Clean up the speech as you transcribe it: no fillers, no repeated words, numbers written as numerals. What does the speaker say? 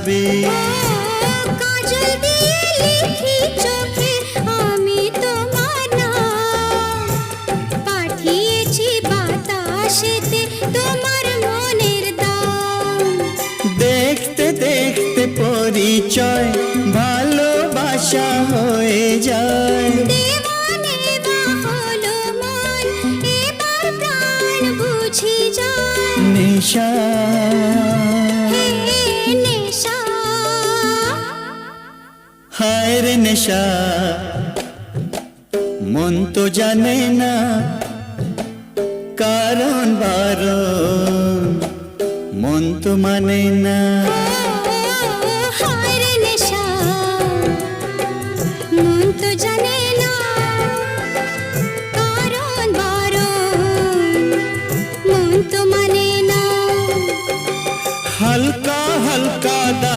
ভাবি। কাজল দিয়ে লিখি চোখে আমি তোমার নাম, পাঠিয়েছি বাতাসেতে তোমার মনের দাম। দেখতে দেখতে পরিচয় ভালোবাসা হয়ে যায়। দেওয়ানে বা হলো মন, এবার প্রাণ বুঝি যায়। নেশা হে নেশা, হায় রে নেশা, মন তো জানে না কারণ বারণ, মন তো মানে না।